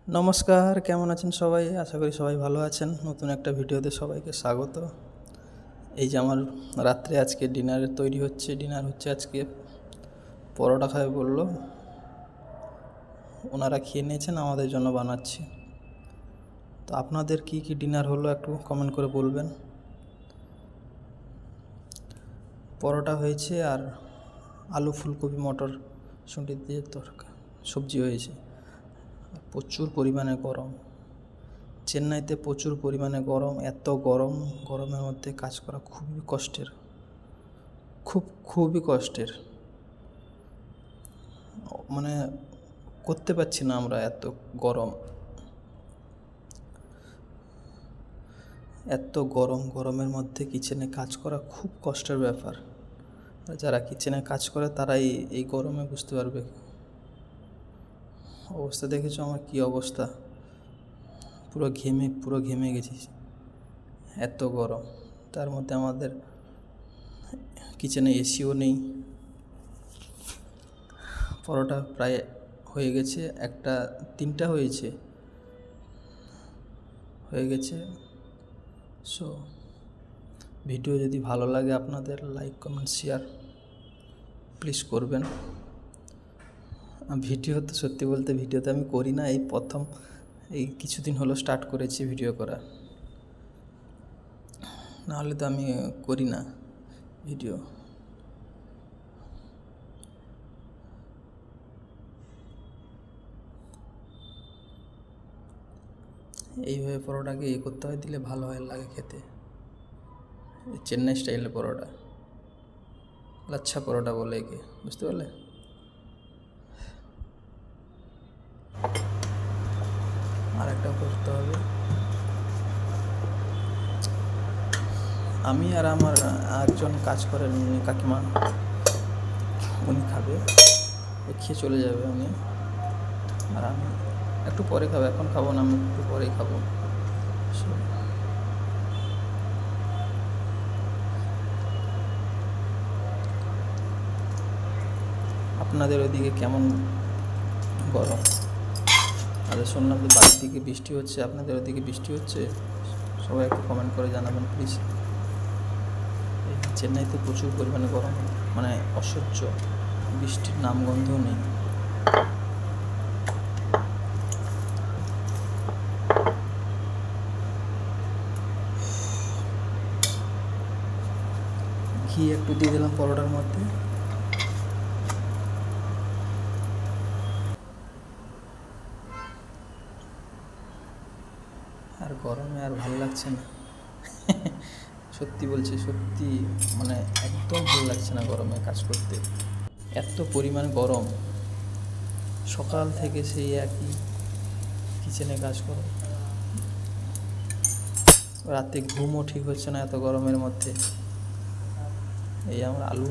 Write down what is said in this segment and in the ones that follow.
নমস্কার, কেমন আছেন সবাই? আশা করি সবাই ভালো আছেন। নতুন একটা ভিডিওতে সবাইকে স্বাগত। এই যে আমার রাত্রে আজকে ডিনার হচ্ছে আজকে পরোটা খাবে বললো। ওনারা খেয়ে নিয়েছেন, আমাদের জন্য বানাচ্ছি। তো আপনাদের কি কি ডিনার হলো একটু কমেন্ট করে বলবেন। পরোটা হয়েছে আর আলু ফুলকপি মটর শুঁটি দিয়ে সবজি হয়েছে। প্রচুর পরিমাণে গরম, চেন্নাইতে প্রচুর পরিমাণে গরম। এত গরমের মধ্যে কাজ করা খুবই কষ্টের। মানে করতে পারছি না আমরা, এত গরমের মধ্যে কিচেনে কাজ করা খুব কষ্টের ব্যাপার। যারা কিচেনে কাজ করে তারাই এই গরমে বুঝতে পারবে। অবস্থা দেখেছো আমার কি অবস্থা, পুরো ঘেমে গেছি, এত গরম। তার মধ্যে আমাদের কিচেনে এসিও নেই। পরোটা প্রায় হয়ে গেছে, তিনটা হয়ে গেছে। সো ভিডিও যদি ভালো লাগে আপনাদের, লাইক কমেন্ট শেয়ার প্লিজ করবেন। ভিডিও তো সত্যি বলতে ভিডিওতে আমি করি না, এই কিছুদিন হলো স্টার্ট করেছি ভিডিও করা, নাহলে তো আমি করি না ভিডিও। এইভাবে পরোটাকে করতে হয়, দিলে ভালো হয়, লাগে খেতে। চেন্নাই স্টাইলের পরোটা, লাচ্ছা পরোটা বলে একে, বুঝতে পারলে? আর একটা করতে হবে। আমি আর আমার একজন কাজ করেন কাকিমা, উনি খাবে, খেয়ে চলে যাবে উনি। আর আমি একটু পরে খাবো, এখন খাবো না, আমি একটু পরেই খাবো। আপনাদের ওইদিকে কেমন গরম? আরে শুনলাম তো বাড়ির দিকে বৃষ্টি হচ্ছে, আপনাদের ওইদিকে বৃষ্টি হচ্ছে? সবাই একটু কমেন্ট করে জানাবেন প্লিজ। এই চেন্নাইতে প্রচুর পরিমাণে গরম, মানে অসহ্য, বৃষ্টির নামগন্ধও নেই। ঘি একটু দিয়ে দিলাম পরোটার মধ্যে। আর গরমে আর ভালো লাগছে না। সত্যি বলছি, মানে একদম ভালো লাগছে না গরমে কাজ করতে, এত পরিমাণ গরম। সকাল থেকে সেই একই কিচেনে কাজ করো, রাতে ঘুমও ঠিক হচ্ছে না এত গরমের মধ্যে। এই আমার আলু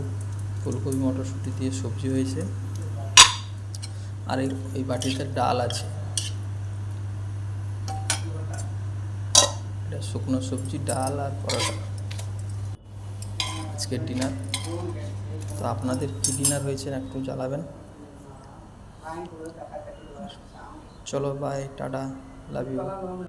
ফুলকপি মটরশুঁটি দিয়ে সবজি হয়েছে, আর এই বাটিতে ডাল আছে, এটা শুকনো সবজি, ডাল আর পরোটা আজকের ডিনার। তো আপনাদের কী ডিনার হয়েছে একটু জানাবেন। চলো বাই, টাটা, লাভ ইউ।